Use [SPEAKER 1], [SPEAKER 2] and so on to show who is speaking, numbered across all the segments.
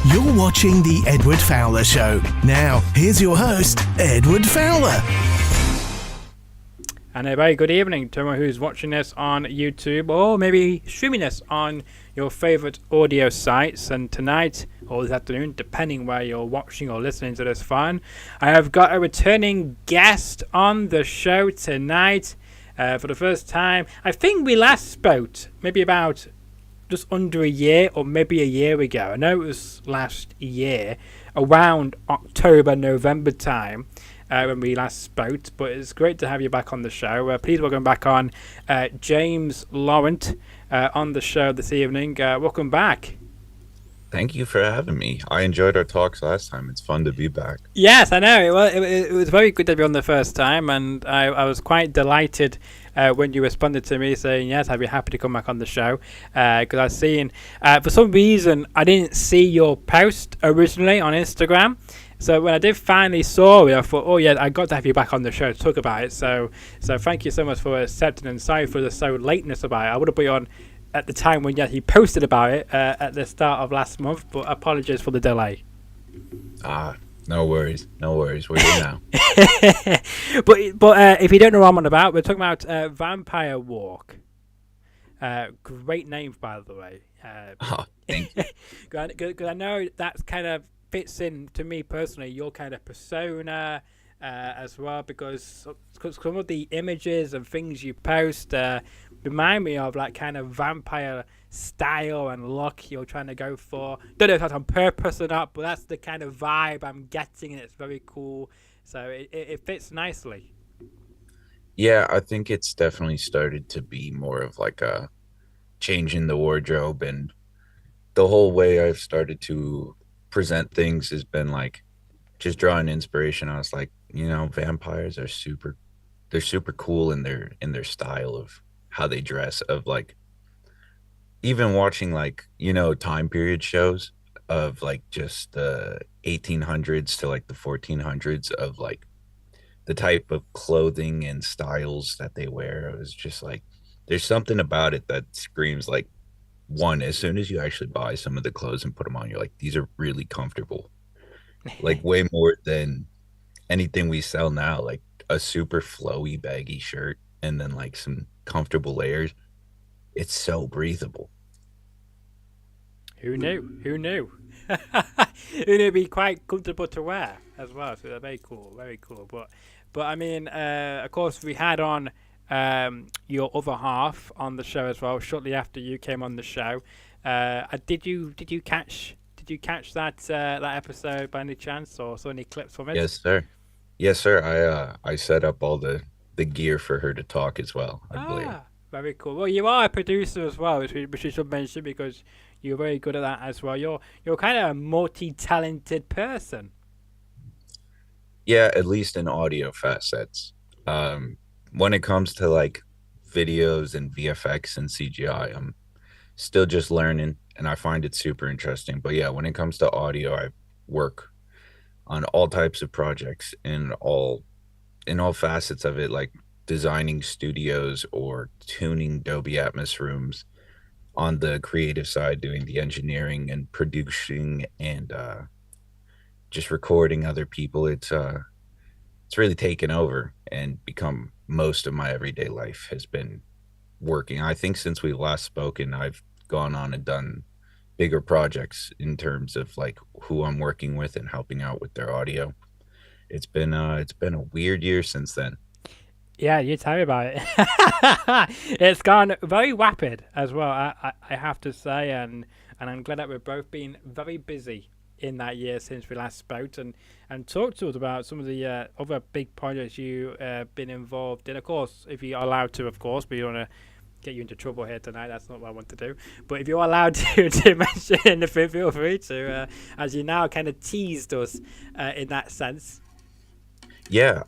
[SPEAKER 1] You're watching The Edward Fowler Show. Now, here's your host, Edward Fowler.
[SPEAKER 2] And a very good evening to everyone who's watching this on YouTube or maybe streaming this on your favourite audio sites. And tonight or this afternoon, depending where you're watching or listening to this fun, I have got a returning guest on the show tonight for the first time. I think we last spoke maybe about just under a year or maybe a year ago. I know it was last year, around October, November time. When we last spoke, but it's great to have you back on the show. Please welcome back on James Laurent on the show this evening. Welcome back.
[SPEAKER 3] Thank you for having me. I enjoyed our talks last time. It's fun to be back.
[SPEAKER 2] Yes, I know. It was very good to be on the first time, and I was quite delighted when you responded to me saying, yes, I'd be happy to come back on the show. Because I've seen, for some reason, I didn't see your post originally on Instagram. So when I did finally saw it, I thought, oh yeah, I got to have you back on the show to talk about it. So thank you so much for accepting, and sorry for the so lateness about it. I would have put you on at the time when he posted about it at the start of last month, but apologies for the delay.
[SPEAKER 3] No worries. We're here now.
[SPEAKER 2] but if you don't know what I'm on about, we're talking about Vampire Walk. Great name, by the way.
[SPEAKER 3] Thank you.
[SPEAKER 2] Because I know that's kind of fits in to me personally, your kind of persona as well, because some of the images and things you post remind me of like kind of vampire style and look you're trying to go for. Don't know if that's on purpose or not, but that's the kind of vibe I'm getting, and it's very cool. So it fits nicely.
[SPEAKER 3] Yeah, I think it's definitely started to be more of like a change in the wardrobe, and the whole way I've started to present things has been like just drawing inspiration. I was like, vampires are super cool in their style of how they dress, of like even watching like time period shows of like just the 1800s to like the 1400s, of like the type of clothing and styles that they wear. It was just like there's something about it that screams like, one, as soon as you actually buy some of the clothes and put them on, you're like, these are really comfortable. Like way more than anything we sell now, like a super flowy baggy shirt and then like some comfortable layers. It's so breathable.
[SPEAKER 2] Who knew? Who knew it'd be quite comfortable to wear as well? So they're very cool. But I mean, of course, we had on your other half on the show as well shortly after you came on the show. Did you catch that episode by any chance, or saw any clips from it?
[SPEAKER 3] Yes sir. I set up all the gear for her to talk as well, I believe.
[SPEAKER 2] Very cool. Well, you are a producer as well, which we should mention, because you're very good at that as well. You're kind of a multi-talented person.
[SPEAKER 3] Yeah, at least in audio facets. When it comes to like videos and VFX and CGI, I'm still just learning, and I find it super interesting. But yeah, when it comes to audio, I work on all types of projects in all facets of it, like designing studios or tuning Dolby Atmos rooms. On the creative side, doing the engineering and producing and just recording other people. It's really taken over and become most of my everyday life has been working. I think since we last spoken, I've gone on and done bigger projects in terms of like who I'm working with and helping out with their audio. It's been a weird year since then.
[SPEAKER 2] Yeah, you tell me about it. It's gone very rapid as well, I have to say, and I'm glad that we've both been very busy in that year since we last spoke, and talked to us about some of the other big projects you've been involved in. Of course, if you're allowed to, of course, but you don't want to get you into trouble here tonight. That's not what I want to do. But if you're allowed to mention anything, feel free to, as you now kind of teased us in that sense.
[SPEAKER 3] Yeah,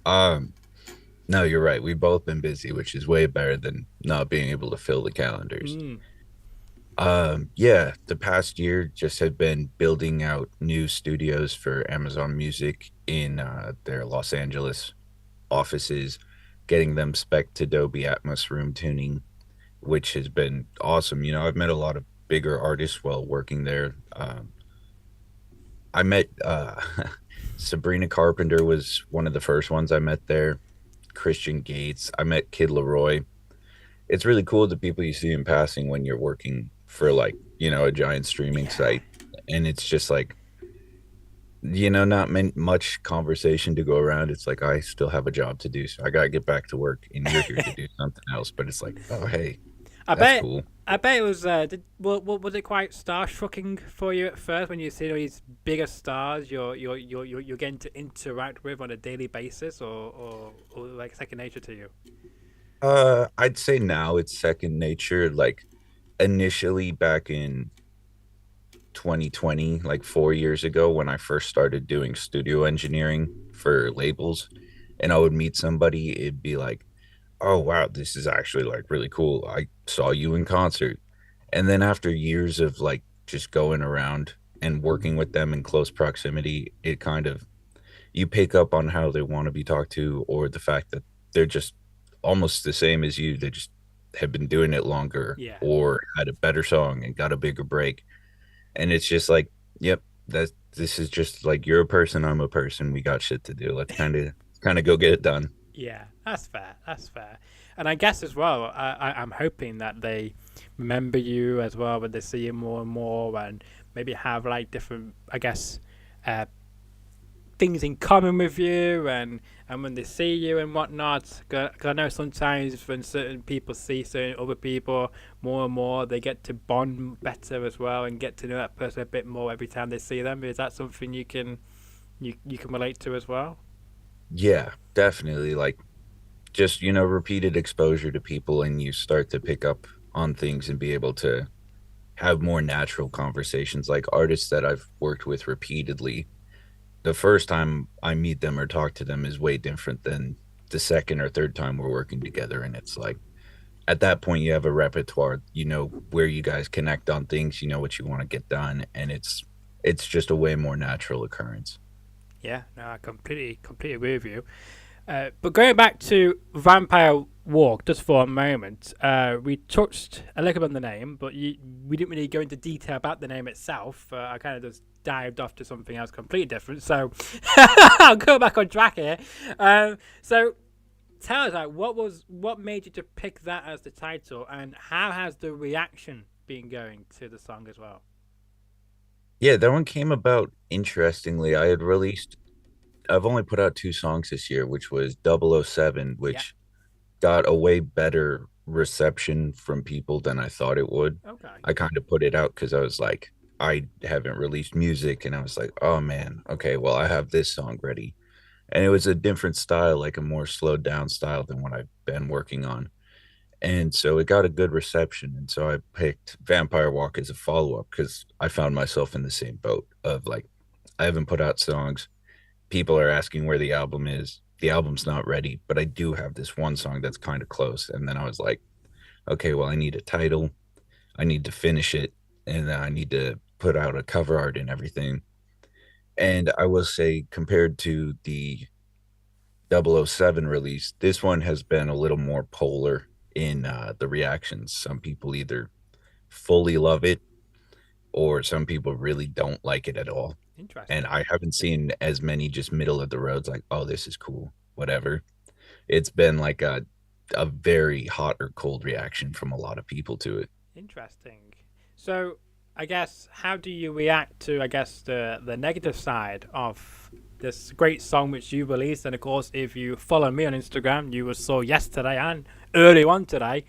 [SPEAKER 3] no, you're right. We've both been busy, which is way better than not being able to fill the calendars. Yeah, the past year just had been building out new studios for Amazon Music in their Los Angeles offices, getting them spec to Dolby Atmos room tuning, which has been awesome. I've met a lot of bigger artists while working there. I met Sabrina Carpenter was one of the first ones I met there. Christian Gates. I met Kid Leroy. It's really cool the people you see in passing when you're working for like, a giant streaming
[SPEAKER 2] Yeah.
[SPEAKER 3] site. And it's just like, not much conversation to go around. It's like I still have a job to do, so I gotta get back to work, and you're here to do something else. But it's like, oh hey,
[SPEAKER 2] I
[SPEAKER 3] that's
[SPEAKER 2] bet.
[SPEAKER 3] cool.
[SPEAKER 2] I bet it was. Was it quite starstrucking for you at first when you see all these bigger stars you're getting to interact with on a daily basis, or like second nature to you?
[SPEAKER 3] I'd say now it's second nature. Like initially back in 2020, like 4 years ago, when I first started doing studio engineering for labels, and I would meet somebody, it'd be like, oh wow, this is actually like really cool. I saw you in concert. And then after years of like just going around and working with them in close proximity, it kind of you pick up on how they want to be talked to, or the fact that they're just almost the same as you. They just have been doing it longer
[SPEAKER 2] Yeah.
[SPEAKER 3] or had a better song and got a bigger break. And it's just like, yep, that this is just like you're a person, I'm a person. We got shit to do. Let's kind of go get it done.
[SPEAKER 2] Yeah, that's fair. That's fair. And I guess as well, I'm hoping that they remember you as well when they see you more and more, and maybe have like different, I guess, uh, things in common with you, and when they see you and whatnot. 'Cause I know sometimes when certain people see certain other people more and more, they get to bond better as well and get to know that person a bit more every time they see them. Is that something you can relate to as well?
[SPEAKER 3] Yeah, definitely. Like just, repeated exposure to people and you start to pick up on things and be able to have more natural conversations. Like artists that I've worked with repeatedly, the first time I meet them or talk to them is way different than the second or third time we're working together. And it's like at that point you have a repertoire, where you guys connect on things, what you want to get done, and it's just a way more natural occurrence.
[SPEAKER 2] Yeah, no, I completely agree with you. But going back to Vampire Walk just for a moment, we touched a little bit on the name, but we didn't really go into detail about the name itself. I kind of just dived off to something else completely different. So I'll go back on track here. So tell us, like, what made you to pick that as the title, and how has the reaction been going to the song as well?
[SPEAKER 3] Yeah, that one came about interestingly. I've only put out two songs this year, which was 007,
[SPEAKER 2] Yeah.
[SPEAKER 3] which got a way better reception from people than I thought it would.
[SPEAKER 2] Okay.
[SPEAKER 3] I kind of put it out because I was like, I haven't released music, and I was like, oh man, okay, well, I have this song ready. And it was a different style, like a more slowed down style than what I've been working on. And so it got a good reception. And so I picked Vampire Walk as a follow up because I found myself in the same boat of like, I haven't put out songs. People are asking where the album is. The album's not ready, but I do have this one song that's kind of close. And then I was like, okay, well, I need a title. I need to finish it. And then I need to put out a cover art and everything. And I will say, compared to the 007 release, this one has been a little more polar in the reactions. Some people either fully love it or some people really don't like it at all. And
[SPEAKER 2] Interesting.
[SPEAKER 3] I haven't seen as many just middle of the roads like, oh, this is cool, whatever. It's been like a very hot or cold reaction from a lot of people to it.
[SPEAKER 2] Interesting. So, I guess how do you react to the negative side of this great song which you released? And of course, if you follow me on Instagram, you will saw yesterday and early on today,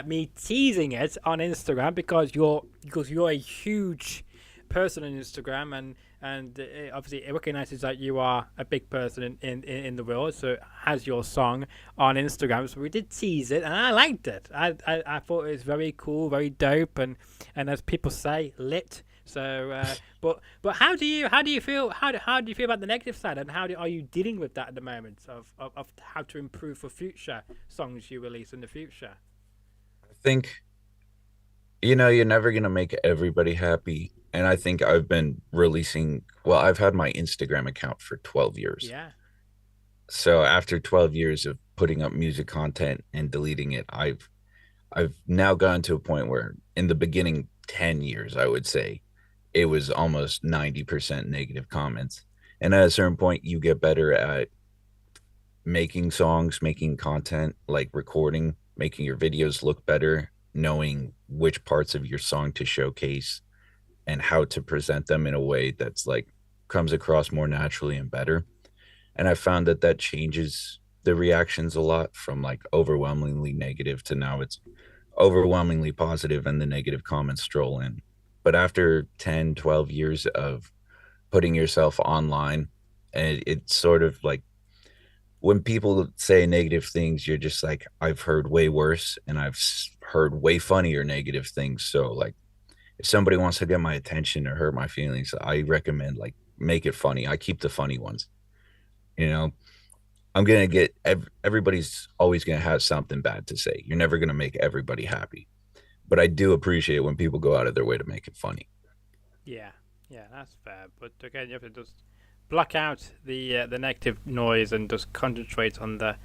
[SPEAKER 2] me teasing it on Instagram because you're a huge person on Instagram, and obviously it recognizes that you are a big person in the world, so it has your song on Instagram. So we did tease it, and I liked it. I thought it was very cool, very dope, and as people say, lit. So, but how do you feel how do you feel about the negative side, and are you dealing with that at the moment of how to improve for future songs you release in the future?
[SPEAKER 3] I think, you're never going to make everybody happy. And I think I've had my Instagram account for 12 years.
[SPEAKER 2] Yeah,
[SPEAKER 3] So after 12 years of putting up music content and deleting it, I've now gotten to a point where in the beginning 10 years, I would say, it was almost 90% negative comments. And at a certain point, you get better at making songs, making content, like recording, making your videos look better, knowing which parts of your song to showcase and how to present them in a way that's like comes across more naturally and better. And I found that that changes the reactions a lot from like overwhelmingly negative to now it's overwhelmingly positive and the negative comments stroll in. But after 10, 12 years of putting yourself online, and it's sort of like when people say negative things, you're just like, I've heard way worse and heard way funnier negative things. So like if somebody wants to get my attention or hurt my feelings, I recommend like make it funny. I keep the funny ones. You know, I'm gonna get everybody's always gonna have something bad to say. You're never gonna make everybody happy, but I do appreciate when people go out of their way to make it funny.
[SPEAKER 2] Yeah, yeah, that's fair. But again, you have to just block out the negative noise and just concentrate on the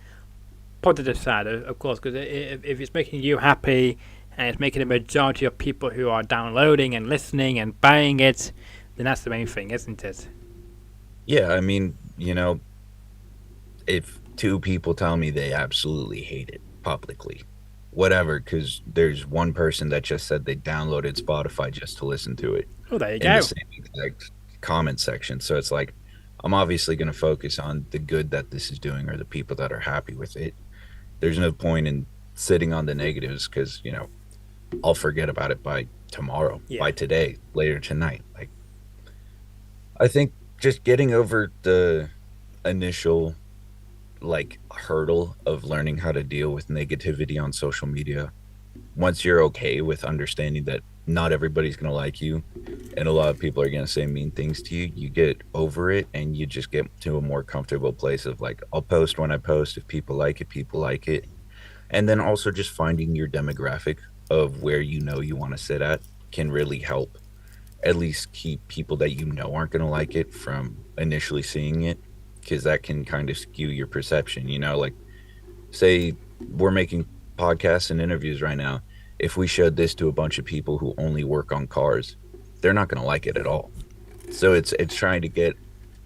[SPEAKER 2] positive side, of course, because if it's making you happy and it's making a majority of people who are downloading and listening and buying it, then that's the main thing, isn't it?
[SPEAKER 3] Yeah, I mean, you know, if two people tell me they absolutely hate it publicly, whatever, because there's one person that just said they downloaded Spotify just to listen to it
[SPEAKER 2] Oh, there you
[SPEAKER 3] in
[SPEAKER 2] go.
[SPEAKER 3] the same exact comment section. So it's like, I'm obviously going to focus on the good that this is doing or the people that are happy with it. There's no point in sitting on the negatives because, you know, I'll forget about it by tomorrow,
[SPEAKER 2] Yeah.
[SPEAKER 3] by today, later tonight. Like, I think just getting over the initial like hurdle of learning how to deal with negativity on social media, once you're okay with understanding that not everybody's going to like you and a lot of people are going to say mean things to you, you get over it and you just get to a more comfortable place of like, I'll post when I post. If people like it, people like it. And then also just finding your demographic of where you know you want to sit at can really help at least keep people that you know aren't going to like it from initially seeing it, because that can kind of skew your perception. You know, like say we're making podcasts and interviews right now. If we showed this to a bunch of people who only work on cars, they're not going to like it at all. So it's trying to get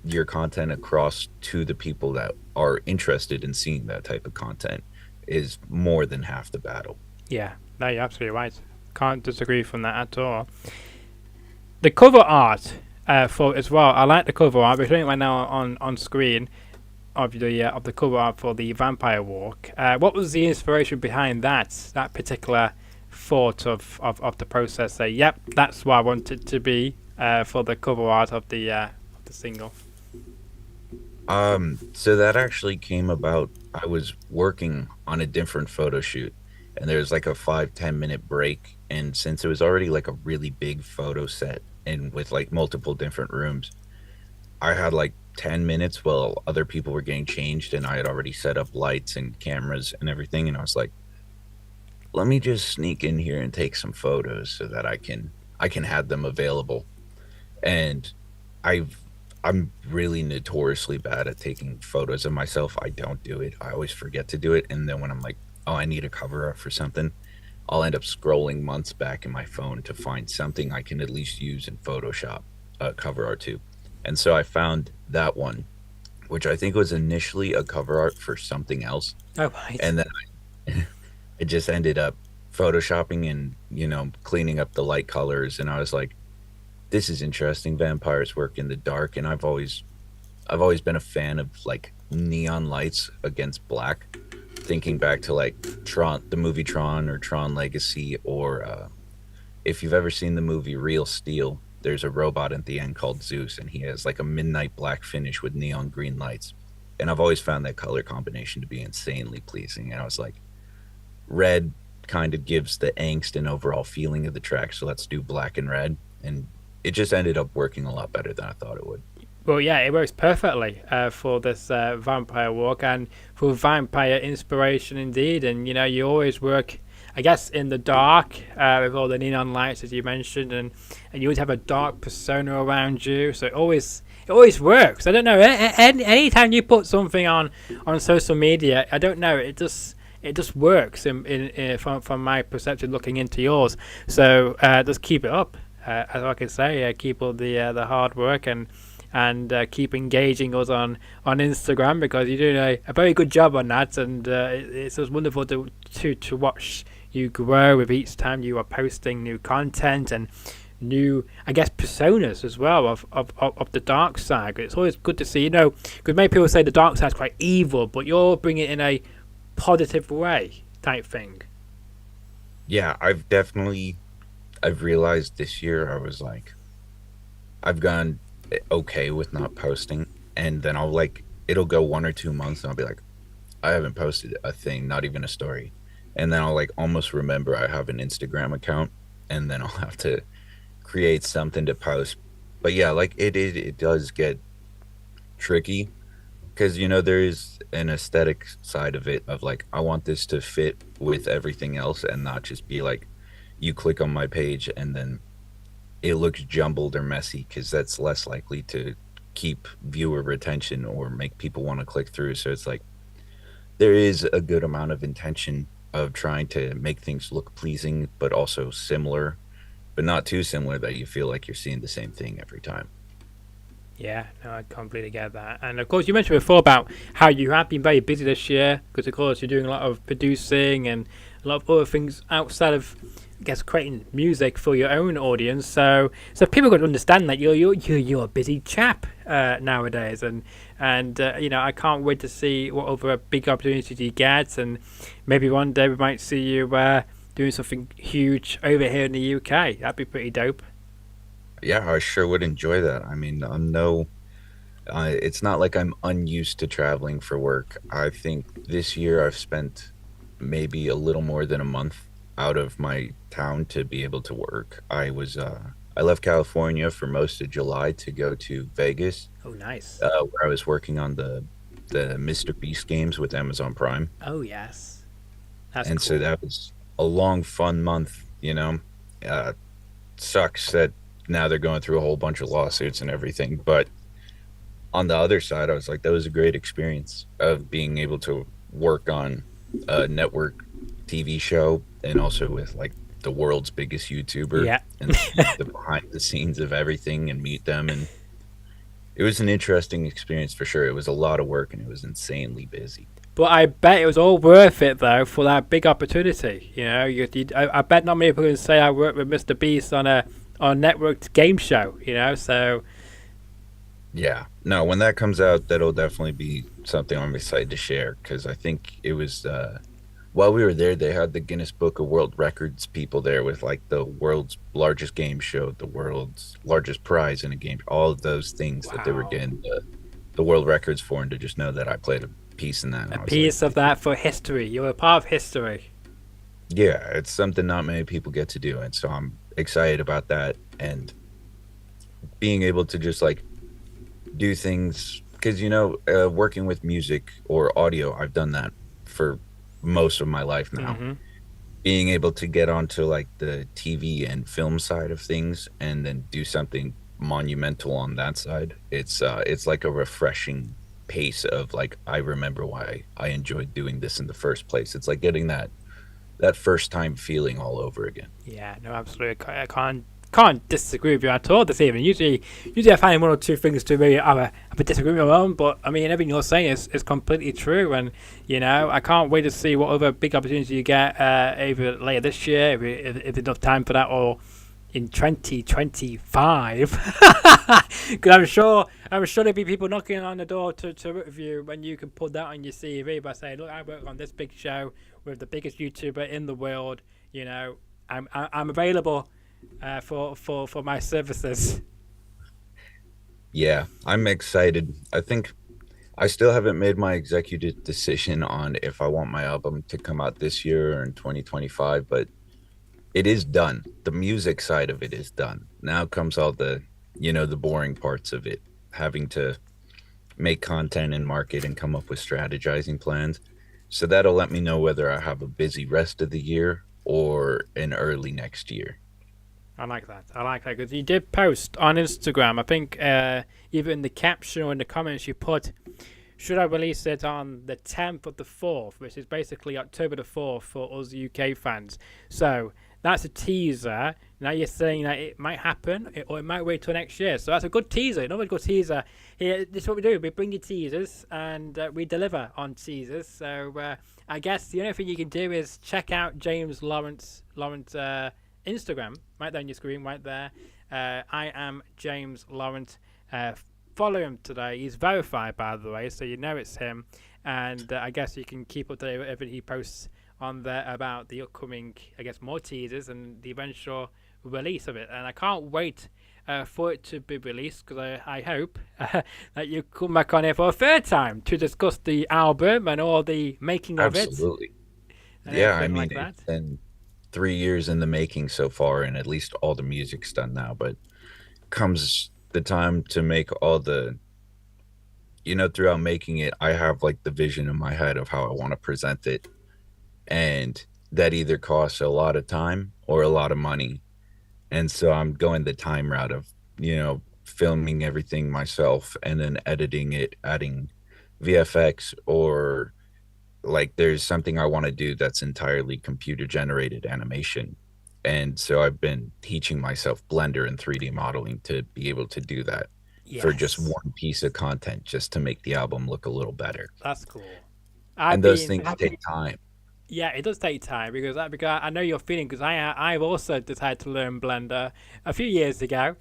[SPEAKER 3] your content across to the people that are interested in seeing that type of content is more than half the battle.
[SPEAKER 2] Yeah, no, you're absolutely right. Can't disagree from that at all. The cover art for as well. I like the cover art. We're showing it right now on screen of the cover art for the Vampire Walk. What was the inspiration behind that particular thought of the process? Say, yep, that's what I want it to be for the cover art of the single.
[SPEAKER 3] So that actually came about. I was working on a different photo shoot and there's like a 5-10 minute break. And since it was already like a really big photo set and with like multiple different rooms, I had like 10 minutes while other people were getting changed and I had already set up lights and cameras and everything. And I was like, let me just sneak in here and take some photos so that I can have them available. And I'm really notoriously bad at taking photos of myself. I don't do it. I always forget to do it. And then when I'm like, oh, I need a cover art for something, I'll end up scrolling months back in my phone to find something I can at least use in Photoshop cover art too. And so I found that one, which I think was initially a cover art for something else.
[SPEAKER 2] Oh, right.
[SPEAKER 3] And then it just ended up photoshopping and, you know, cleaning up the light colors. And I was like, this is interesting. Vampires work in the dark. And I've always been a fan of like neon lights against black, thinking back to like Tron, the movie Tron or Tron Legacy, or if you've ever seen the movie Real Steel, there's a robot at the end called Zeus and he has like a midnight black finish with neon green lights. And I've always found that color combination to be insanely pleasing. And I was like, red kind of gives the angst and overall feeling of the track, so let's do black and red. And it just ended up working a lot better than I thought it would.
[SPEAKER 2] Well, yeah, it works perfectly for this Vampire Walk and for vampire inspiration indeed. And, you know, you always work, I guess, in the dark with all the neon lights, as you mentioned, and you always have a dark persona around you. So it always works. I don't know. Anytime you put something on social media, I don't know, it just works from my perception looking into yours. So just keep it up. as I can say, keep all the hard work and keep engaging us on Instagram, because you're doing a very good job on that, and it's just wonderful to watch you grow with each time you are posting new content and new, I guess, personas as well of the dark side. It's always good to see, because many people say the dark side's quite evil, but you're bringing it in a positive way type thing.
[SPEAKER 3] Yeah, I've realized this year I was like, I've gone okay with not posting, and then it'll go 1 or 2 months and I'll be like, I haven't posted a thing, not even a story. And then I'll almost remember I have an Instagram account, and then I'll have to create something to post. But yeah, it does get tricky, because there is an aesthetic side of it of I want this to fit with everything else and not just be you click on my page and then it looks jumbled or messy, because that's less likely to keep viewer retention or make people want to click through. So it's there is a good amount of intention of trying to make things look pleasing, but also similar, but not too similar that you feel like you're seeing the same thing every time.
[SPEAKER 2] Yeah, no, I completely get that. And of course, you mentioned before about how you have been very busy this year, because of course you're doing a lot of producing and a lot of other things outside of, I guess, creating music for your own audience. So people got to understand that you're a busy chap nowadays, and I can't wait to see what other big opportunities you get, and maybe one day we might see you doing something huge over here in the UK. That'd be pretty dope.
[SPEAKER 3] Yeah, I sure would enjoy that. I mean, it's not like I'm unused to traveling for work. I think this year I've spent maybe a little more than a month out of my town to be able to work. I left California for most of July to go to Vegas.
[SPEAKER 2] Oh, nice.
[SPEAKER 3] Where I was working on the Mr. Beast games with Amazon Prime.
[SPEAKER 2] Oh, yes. That's
[SPEAKER 3] and
[SPEAKER 2] cool.
[SPEAKER 3] So that was a long, fun month, Sucks that now they're going through a whole bunch of lawsuits and everything. But on the other side, I was like, that was a great experience of being able to work on a network TV show, and also with the world's biggest YouTuber.
[SPEAKER 2] Yeah.
[SPEAKER 3] And the behind the scenes of everything, and meet them. And it was an interesting experience for sure. It was a lot of work and it was insanely busy.
[SPEAKER 2] But I bet it was all worth it, though, for that big opportunity. I bet not many people can say I worked with Mr. Beast on a networked game show, so...
[SPEAKER 3] Yeah. No, when that comes out, that'll definitely be something I'm excited to share, because I think it was... while we were there, they had the Guinness Book of World Records people there with the world's largest game show, the world's largest prize in a game, all of those things that they were getting the world records for, and to just know that I played a piece in that.
[SPEAKER 2] A piece of that for history. You're a part of history.
[SPEAKER 3] Yeah, it's something not many people get to do, and so I'm excited about that, and being able to just do things, because working with music or audio, I've done that for most of my life now.
[SPEAKER 2] Mm-hmm.
[SPEAKER 3] Being able to get onto the TV and film side of things, and then do something monumental on that side, it's like a refreshing pace of I remember why I enjoyed doing this in the first place. It's like getting that first time feeling all over again.
[SPEAKER 2] Yeah, no, absolutely. I can't disagree with you at all this evening. Usually I find one or two things to maybe have a disagreement on, but I mean, everything you're saying is completely true, and I can't wait to see what other big opportunities you get either later this year, if enough time for that, or in 2025. Because I'm sure there'll be people knocking on the door to work with you when you can put that on your CV by saying, look, I work on this big show with the biggest YouTuber in the world. I'm available for my services.
[SPEAKER 3] Yeah, I'm excited. I think I still haven't made my executive decision on if I want my album to come out this year or in 2025, but it is done. The music side of it is done. Now comes all the boring parts of it, having to make content and market and come up with strategizing plans. So that'll let me know whether I have a busy rest of the year or an early next year.
[SPEAKER 2] I like that because you did post on Instagram, I think either in the caption or in the comments you put, should I release it on the 10th of the 4th, which is basically October the 4th for us UK fans. So that's a teaser. Now you're saying that it might happen, or it might wait till next year. So that's a good teaser. Another good teaser. Here, this is what we do. We bring you teasers, and we deliver on teasers. So I guess the only thing you can do is check out James Laurent's Instagram, right there on your screen, right there. I am James Laurent. Follow him today. He's verified, by the way, so you know it's him. And I guess you can keep up to date with everything he posts on there about the upcoming, I guess, more teasers and the eventual release of it. And I can't wait for it to be released, because I hope that you come back on here for a third time to discuss the album and all the making of it.
[SPEAKER 3] Absolutely. Yeah, I mean, it's been 3 years in the making so far, and at least all the music's done now. But comes the time to make all the, throughout making it, I have like the vision in my head of how I want to present it. And that either costs a lot of time or a lot of money. And so I'm going the time route of, filming everything myself and then editing it, adding VFX, or like there's something I want to do that's entirely computer generated animation. And so I've been teaching myself Blender and 3D modeling to be able to do that for just one piece of content, just to make the album look a little better.
[SPEAKER 2] That's cool.
[SPEAKER 3] And those things take time.
[SPEAKER 2] Yeah, it does take time, because I know your feeling, because I've also decided to learn Blender a few years ago.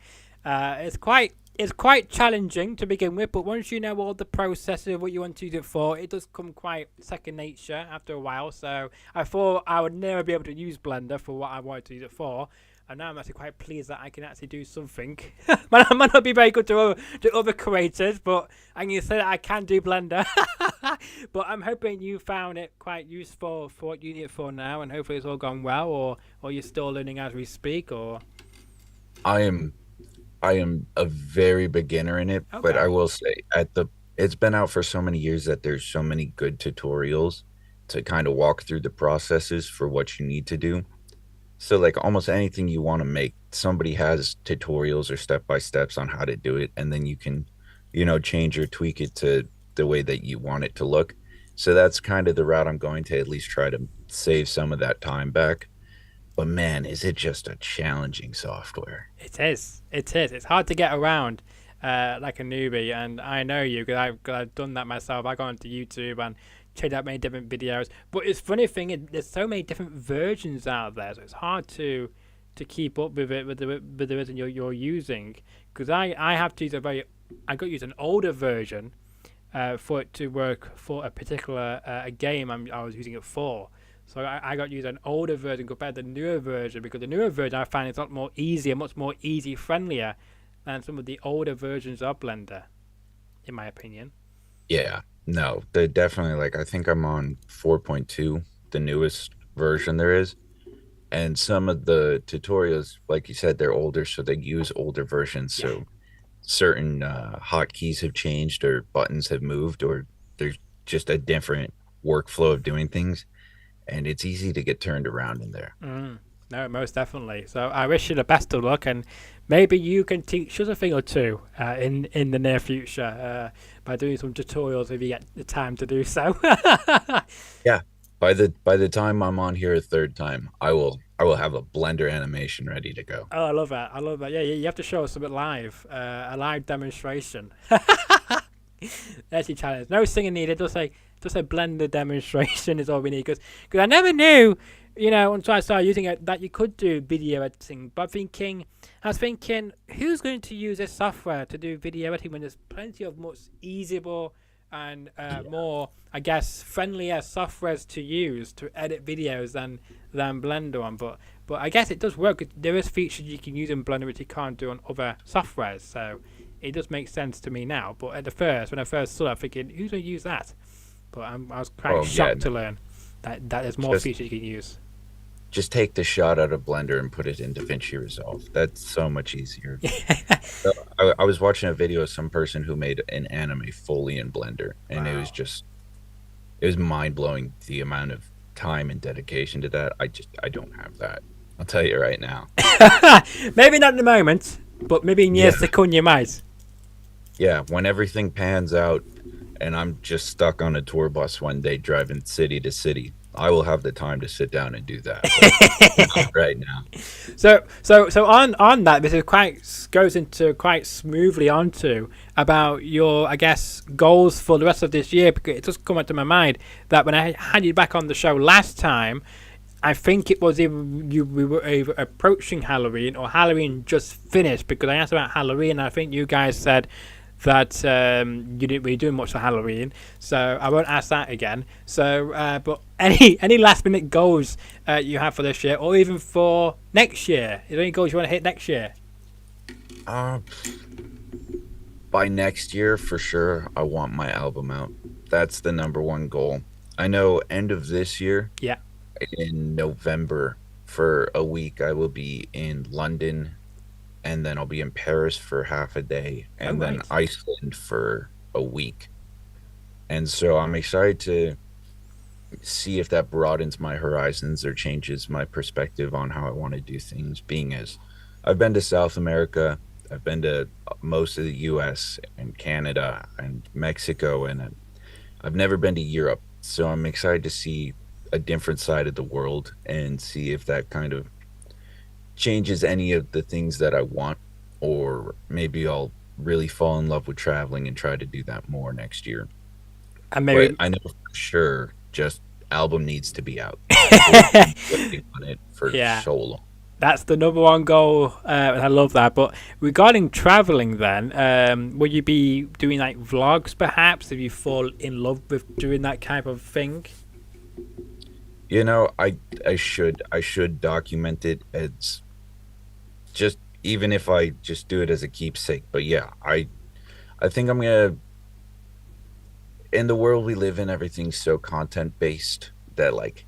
[SPEAKER 2] It's quite challenging to begin with, but once you know all the processes of what you want to use it for, it does come quite second nature after a while. So I thought I would never be able to use Blender for what I wanted to use it for. And now I'm actually quite pleased that I can actually do something. Might not be very good to other creators, but I can say that I can do Blender. But I'm hoping you found it quite useful for what you need it for now, and hopefully it's all gone well, or you're still learning as we speak, or...
[SPEAKER 3] I am a very beginner in it, but I will say it's been out for so many years that there's so many good tutorials to kind of walk through the processes for what you need to do. So like almost anything you want to make, somebody has tutorials or step-by-steps on how to do it, and then you can, change or tweak it to the way that you want it to look. So that's kind of the route I'm going to at least try to save some of that time back. But man, is it just a challenging software.
[SPEAKER 2] It is. It's hard to get around like a newbie, and I know you, because I've done that myself. I got onto YouTube and checked out many different videos. But it's funny thing is, there's so many different versions out there, so it's hard to keep up with it with the version you're using. Because I have to use I got to use an older version for it to work for a particular a game I was using it for. So I got to use an older version compared to the newer version, because the newer version I find is a lot more easier, much more easy friendlier than some of the older versions of Blender, in my opinion.
[SPEAKER 3] Yeah, no, they're definitely, like, I think I'm on 4.2, the newest version there is. And some of the tutorials, like you said, they're older, so they use older versions. Yeah. So certain hotkeys have changed, or buttons have moved, or there's just a different workflow of doing things. And it's easy to get turned around in there.
[SPEAKER 2] No, most definitely. So I wish you the best of luck, and maybe you can teach us a thing or two in the near future by doing some tutorials if you get the time to do so.
[SPEAKER 3] Yeah, by the time I'm on here a third time, I will have a Blender animation ready to go.
[SPEAKER 2] Oh, I love that. Yeah, you have to show us something live, a live demonstration. That's your challenge. No singing needed. Just a Blender demonstration is all we need. Because I never knew, until I started using it, that you could do video editing. But I was thinking, who's going to use this software to do video editing when there's plenty of much easier and more, I guess, friendlier softwares to use to edit videos than Blender on. But I guess it does work. There is features you can use in Blender which you can't do on other softwares. So it does make sense to me now. But when I first saw it, I'm thinking, who's going to use that? But I was quite shocked to learn that there's more features you can use.
[SPEAKER 3] Just take the shot out of Blender and put it in DaVinci Resolve. That's so much easier. So I was watching a video of some person who made an anime fully in Blender, and it was mind-blowing, the amount of time and dedication to that. I don't have that. I'll tell you right now.
[SPEAKER 2] Maybe not in the moment, but maybe in years to come you might.
[SPEAKER 3] Yeah, when everything pans out and I'm just stuck on a tour bus one day driving city to city, I will have the time to sit down and do that. But not right now.
[SPEAKER 2] So on that, this is quite goes into quite smoothly onto about your, I guess, goals for the rest of this year, because it just come into my mind that when I had you back on the show last time, I think it was either we were either approaching Halloween or Halloween just finished, because I asked about Halloween and I think you guys said that you didn't really do much for Halloween, so I won't ask that again. So, but any last minute goals you have for this year, or even for next year? Is there any goals you want to hit next year?
[SPEAKER 3] By next year, for sure, I want my album out. That's the number one goal. I know end of this year,
[SPEAKER 2] Yeah.
[SPEAKER 3] in November, for a week, I will be in London, and then I'll be in Paris for half a day, and then
[SPEAKER 2] right.
[SPEAKER 3] Iceland for a week. And so I'm excited to see if that broadens my horizons or changes my perspective on how I want to do things. Being as I've been to South America, I've been to most of the US and Canada and Mexico, and I've never been to Europe. So I'm excited to see a different side of the world and see if that kind of changes any of the things that I want, or maybe I'll really fall in love with traveling and try to do that more next year.
[SPEAKER 2] And
[SPEAKER 3] But
[SPEAKER 2] maybe
[SPEAKER 3] I know for sure, just album needs to be out. People have been waiting on it for
[SPEAKER 2] yeah,
[SPEAKER 3] so long.
[SPEAKER 2] that's the number one goal, and I love that. But regarding traveling, then, will you be doing like vlogs, perhaps, if you fall in love with doing that type of thing?
[SPEAKER 3] You know, I should document it as just, even if I just do it as a keepsake. But yeah, I think I'm gonna, in the world we live in, everything's so content based that like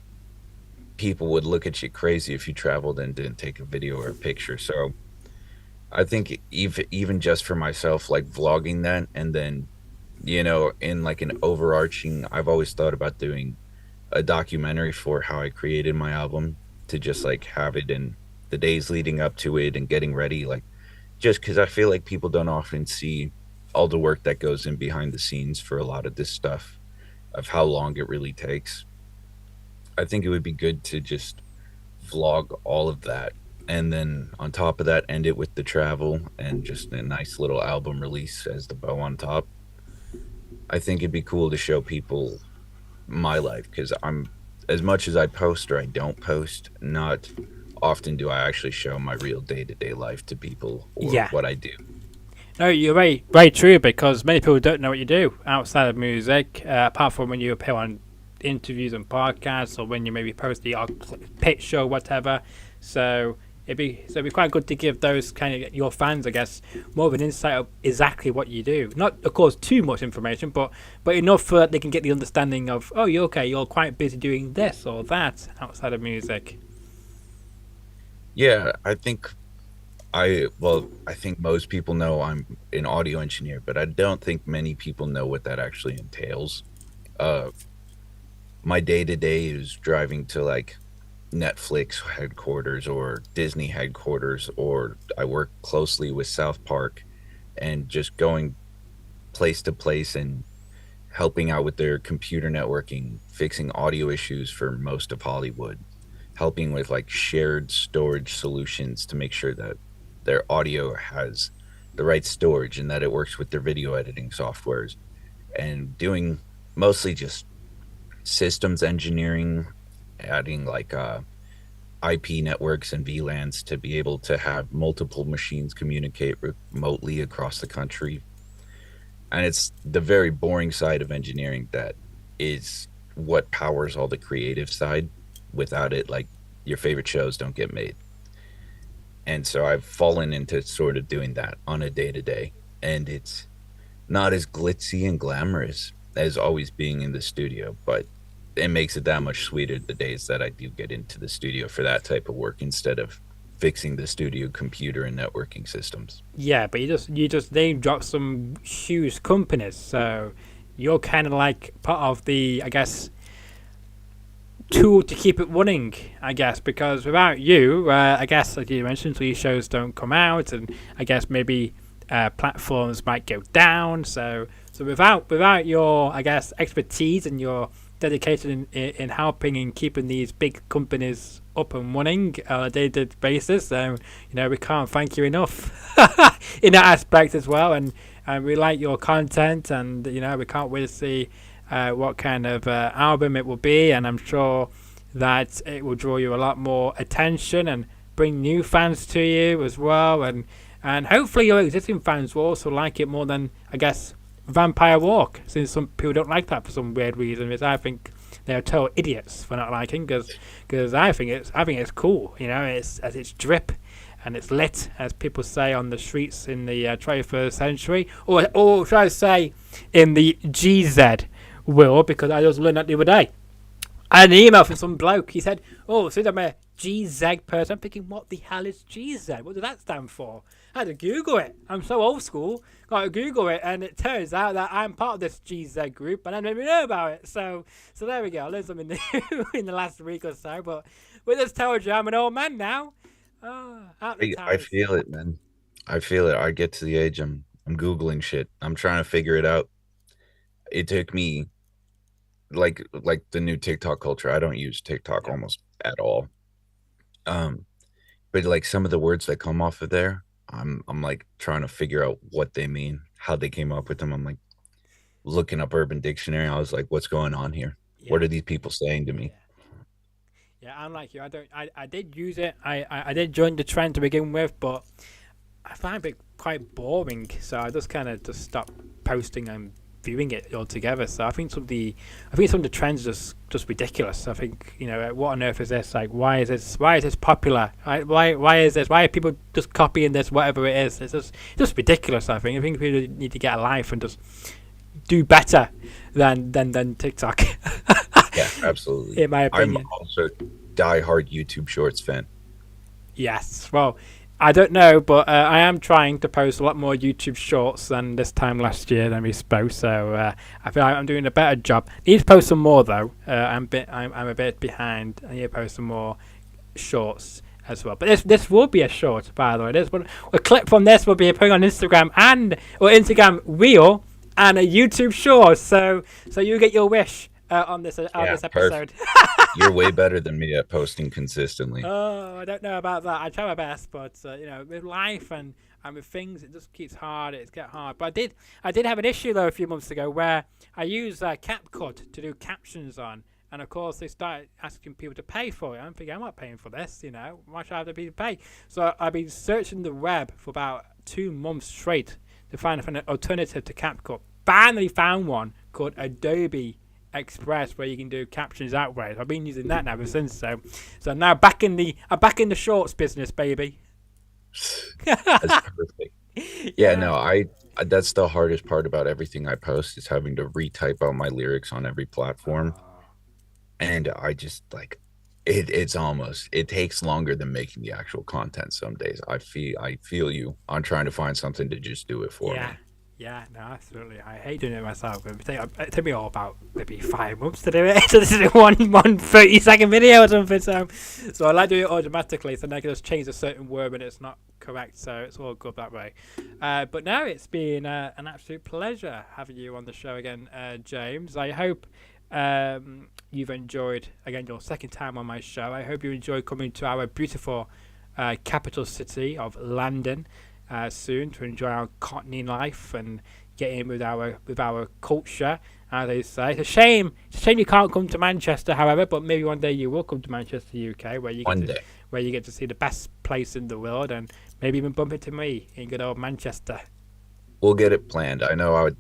[SPEAKER 3] people would look at you crazy if you traveled and didn't take a video or a picture. So I think even just for myself, like vlogging that, and then in like an overarching, I've always thought about doing a documentary for how I created my album, to just like have it in the days leading up to it and getting ready, like just because I feel like people don't often see all the work that goes in behind the scenes for a lot of this stuff, of how long it really takes. I think it would be good to just vlog all of that, and then on top of that, end it with the travel and just a nice little album release as the bow on top. I think it'd be cool to show people my life, because I'm, as much as I post or I don't post, not often do I actually show my real day-to-day life to people, or
[SPEAKER 2] Yeah.
[SPEAKER 3] what I do.
[SPEAKER 2] No, you're very, very true, because many people don't know what you do outside of music, apart from when you appear on interviews and podcasts, or when you maybe post the odd pitch show, whatever. So it'd be quite good to give those kind of your fans, I guess, more of an insight of exactly what you do. Not, of course, too much information, but enough so that they can get the understanding of, oh, you're okay, you're quite busy doing this or that outside of music.
[SPEAKER 3] Yeah, I think most people know I'm an audio engineer, but I don't think many people know what that actually entails. Uh, my day to day is driving to like Netflix headquarters or Disney headquarters, or I work closely with South Park, and just going place to place and helping out with their computer networking, fixing audio issues for most of Hollywood, helping with like shared storage solutions to make sure that their audio has the right storage and that it works with their video editing softwares, and doing mostly just systems engineering, adding like IP networks and VLANs to be able to have multiple machines communicate remotely across the country. And it's the very boring side of engineering that is what powers all the creative side. Without it, like, your favorite shows don't get made. And so I've fallen into sort of doing that on a day to day, and it's not as glitzy and glamorous as always being in the studio, but it makes it that much sweeter the days that I do get into the studio for that type of work, instead of fixing the studio computer and networking systems.
[SPEAKER 2] Yeah, but you just name drop some huge companies, so you're kind of like part of the, I guess, tool to keep it running, I guess, because without you, I guess, like you mentioned, these shows don't come out, and I guess maybe platforms might go down. So without your, I guess, expertise and your dedicated in helping and keeping these big companies up and running on a day-to-day basis. We can't thank you enough in that aspect as well. And we like your content, and we can't wait to see what kind of album it will be. And I'm sure that it will draw you a lot more attention and bring new fans to you as well. And hopefully your existing fans will also like it more than, I guess, Vampire Walk, since some people don't like that for some weird reason, which I think they're total idiots for not liking, because I think it's cool, it's drip and it's lit, as people say on the streets in the 21st century, or should I say in the GZ world, because I just learned that the other day. I had an email from some bloke. He said, "Oh, since I'm a GZ person," I'm thinking, what the hell is GZ? What does that stand for? I had to Google it. I'm so old school. Got to Google it, and it turns out that I'm part of this GZ group, and I didn't even know about it. So there we go. I learned something new in the last week or so. But we just told you I'm an old man now.
[SPEAKER 3] I feel it, man. I feel it. I get to the age I'm Googling shit. I'm trying to figure it out. It took me like the new TikTok culture. I don't use TikTok almost at all. But like some of the words that come off of there, I'm like trying to figure out what they mean, how they came up with them. I'm like looking up Urban Dictionary. I was like, what's going on here? Yeah. What are these people saying to me?
[SPEAKER 2] Yeah, I'm like you. I did use it. I did join the trend to begin with, but I find it quite boring. So I just kind of stopped posting and viewing it altogether. So I think some of the trends are just ridiculous. I think, what on earth is this? Like, why is this popular? Why is this? Why are people just copying this, whatever it is? It's just ridiculous. I think people need to get a life and just do better than TikTok.
[SPEAKER 3] Yeah, absolutely.
[SPEAKER 2] In my opinion.
[SPEAKER 3] I'm also die-hard YouTube Shorts fan.
[SPEAKER 2] Yes. Well, I don't know, but I am trying to post a lot more YouTube Shorts than this time last year than we spoke. So I feel like I'm doing a better job. Need to post some more though. I'm a bit behind. I need to post some more Shorts as well. But this will be a short, by the way. A clip from this will be putting on Instagram or Instagram Reel and a YouTube Short. So you get your wish on this episode.
[SPEAKER 3] You're way better than me at posting consistently.
[SPEAKER 2] Oh, I don't know about that. I try my best, but with life and with things, it just keeps hard. It's get hard. But I did have an issue though a few months ago where I used CapCut to do captions on, and of course they started asking people to pay for it. I'm thinking, I'm not paying for this. Why should I have to be paid? So I've been searching the web for about 2 months straight to find an alternative to CapCut. Finally found one called Adobe Express, where you can do captions that way. I've been using that now ever since. So now I'm back in the shorts business, baby.
[SPEAKER 3] That's perfect. Yeah, no, that's the hardest part about everything I post is having to retype out my lyrics on every platform. And I just like it takes longer than making the actual content some days. I feel you on trying to find something to just do it for me.
[SPEAKER 2] Yeah, no, absolutely. I hate doing it myself. It took me all about maybe 5 months to do it. So this is one 30-second video or something. So I like doing it automatically. So then I can just change a certain word when it's not correct. So it's all good that way. But now it's been an absolute pleasure having you on the show again, James. I hope you've enjoyed, again, your second time on my show. I hope you enjoyed coming to our beautiful capital city of London soon to enjoy our Cockney life and get in with our culture, as they say. It's a shame you can't come to Manchester, however, but maybe one day you will come to Manchester, UK, where you get to see the best place in the world, and maybe even bump into me in good old Manchester.
[SPEAKER 3] We'll get it planned. I know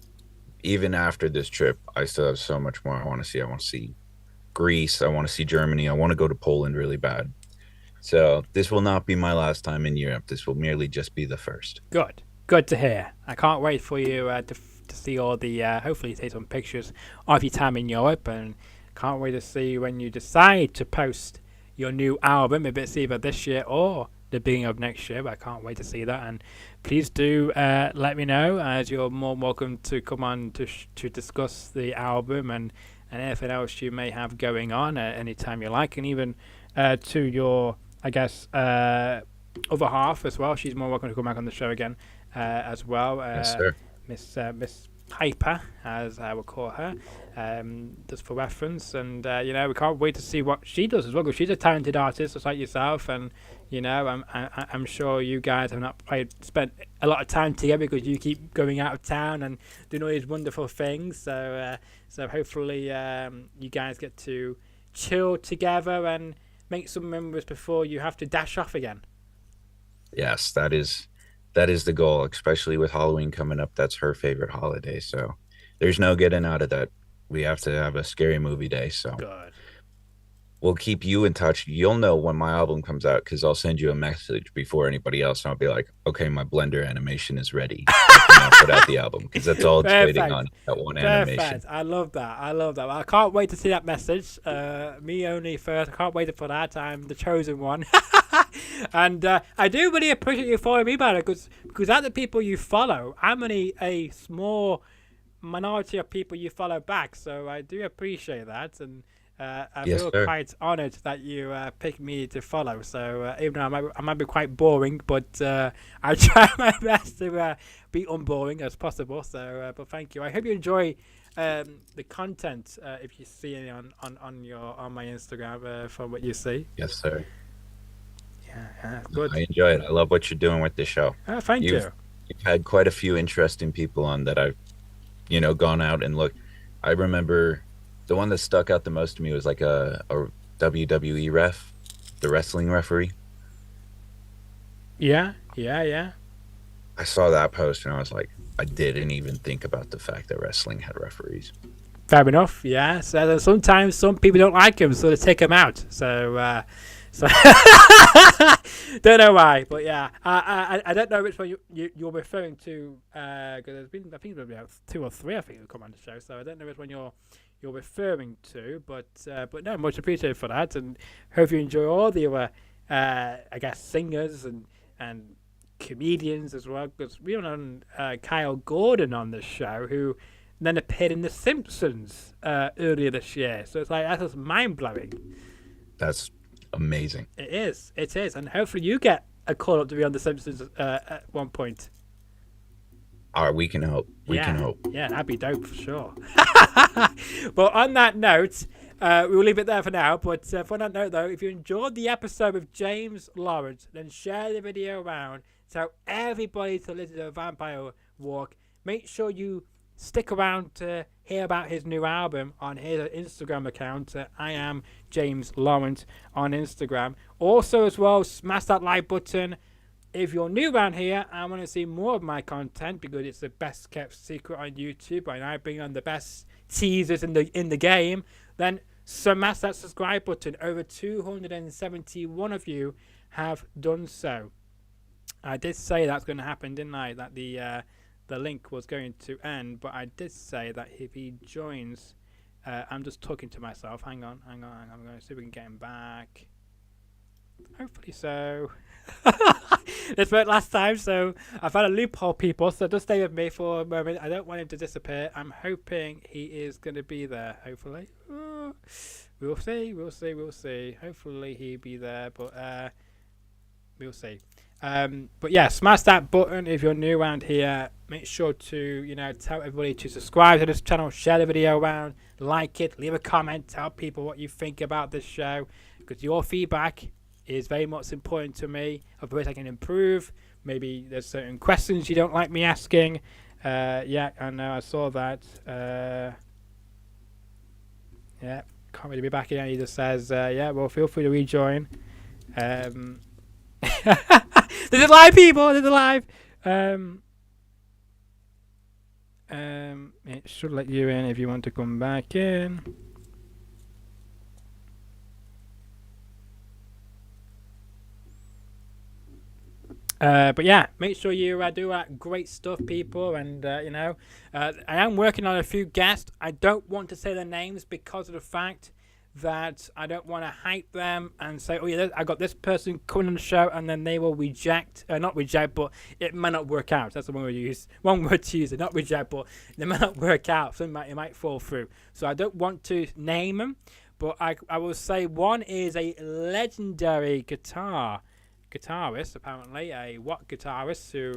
[SPEAKER 3] even after this trip, I still have so much more I want to see. I want to see Greece. I want to see Germany. I want to go to Poland really bad. So this will not be my last time in Europe. This will merely just be the first.
[SPEAKER 2] Good to hear. I can't wait for you to see all the, hopefully take some pictures of your time in Europe, and can't wait to see when you decide to post your new album, if it's either this year or the beginning of next year. But I can't wait to see that, and please do let me know, as you're more welcome to come on to discuss the album and anything else you may have going on at any time you like, and even to your, I guess, other half as well. She's more welcome to come back on the show again as well.
[SPEAKER 3] Yes, sir.
[SPEAKER 2] Miss Hyper, as I will call her, just for reference. And we can't wait to see what she does as well, because she's a talented artist just like yourself. And I'm sure you guys have not spent a lot of time together, because you keep going out of town and doing all these wonderful things. So hopefully you guys get to chill together and make some memories before you have to dash off again.
[SPEAKER 3] Yes, that is the goal, especially with Halloween coming up. That's her favorite holiday, so there's no getting out of that. We have to have a scary movie day, so
[SPEAKER 2] Good.
[SPEAKER 3] we'll keep you in touch. You'll know when my album comes out, because I'll send you a message before anybody else, and I'll be like, okay, my Blender animation is ready. I'll put out the album, because that's all it's waiting on, that one animation.
[SPEAKER 2] I love that. I can't wait to see that message. Me only first. I can't wait for that. I'm the chosen one. And I do really appreciate you following me, man, because out of the people you follow, I'm only a small minority of people you follow back. So I do appreciate that, and I feel quite honoured that you picked me to follow. So even though I might be quite boring, but I try my best to be unboring as possible. So, but thank you. I hope you enjoy the content if you see any on my Instagram from what you see.
[SPEAKER 3] Yes, sir.
[SPEAKER 2] Yeah, good.
[SPEAKER 3] I enjoy it. I love what you're doing with the show.
[SPEAKER 2] Thank you.
[SPEAKER 3] You've had quite a few interesting people on that I've, gone out and looked. I remember the one that stuck out the most to me was like a WWE ref, the wrestling referee.
[SPEAKER 2] Yeah.
[SPEAKER 3] I saw that post and I was like, I didn't even think about the fact that wrestling had referees.
[SPEAKER 2] Fair enough. Yeah. So sometimes some people don't like them, so they take them out. So don't know why, but yeah, I don't know which one you're referring to, because there's been, I think there's been 2 or 3 I think who come on the show, so I don't know which one you're referring to, but no, much appreciated for that, and hope you enjoy all the other I guess singers and comedians as well, because we were on Kyle Gordon on the show, who then appeared in The Simpsons earlier this year, so it's like that's just mind blowing.
[SPEAKER 3] That's amazing.
[SPEAKER 2] It is, and hopefully you get a call up to be on The Simpsons at one point.
[SPEAKER 3] All right, we can hope. We can hope.
[SPEAKER 2] Yeah, that'd be dope for sure. But on that note, we'll leave it there for now. But for that note, though, if you enjoyed the episode with James Laurent, then share the video around. Tell everybody to listen to Vampire Walk. Make sure you stick around to hear about his new album on his Instagram account. I am James Laurent on Instagram. Also, as well, smash that like button. If you're new around here and want to see more of my content, because it's the best kept secret on YouTube, and I bring on the best teasers in the game, then smash that subscribe button. Over 271 of you have done so. I did say that's going to happen, didn't I? That the link was going to end, but I did say that if he joins, I'm just talking to myself. Hang on. I'm going to see if we can get him back. Hopefully so. This worked last time, so I found a loophole, people, so just stay with me for a moment. I don't want him to disappear. I'm hoping he is going to be there, hopefully. We'll see. Hopefully he'll be there, but we'll see. But yeah, smash that button if you're new around here. Make sure to tell everybody to subscribe to this channel, share the video around, like it, leave a comment, tell people what you think about this show, because your feedback is very much important to me, of ways I can improve. Maybe there's certain questions you don't like me asking. Yeah, I know, I saw that. Yeah, can't really be back in. He just says, yeah, well, feel free to rejoin. This is live, people. This is live. It should let you in if you want to come back in. But yeah, make sure you do great stuff, people, and I am working on a few guests. I don't want to say their names because of the fact that I don't want to hype them and say, oh yeah, I got this person coming on the show, and then they will not reject, but it might not work out. That's the one we use. One word to use it, not reject, but they might not work out. So it might fall through. So I don't want to name them, but I will say one is a legendary guitarist, apparently a rock guitarist, who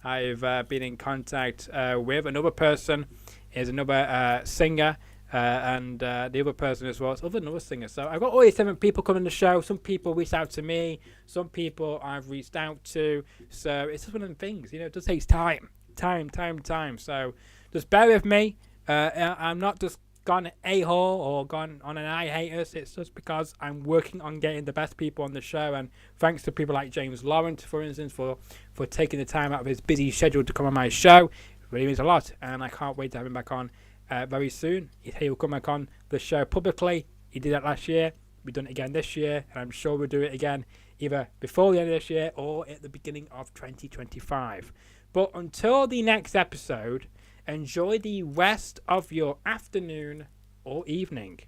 [SPEAKER 2] I've been in contact with another person, is another singer, and the other person as well is another singer. So I've got all these 7 people coming to the show. Some people reached out to me, some people I've reached out to. So it's just one of them things, it just takes time. So just bear with me. I'm not just gone a-hole or gone on an I hiatus. It's just because I'm working on getting the best people on the show, and thanks to people like James Laurent, for instance, for taking the time out of his busy schedule to come on my show. It really means a lot, and I can't wait to have him back on very soon. He will come back on the show publicly. He did that last year. We've done it again this year, and I'm sure we'll do it again either before the end of this year or at the beginning of 2025. But until the next episode, enjoy the rest of your afternoon or evening.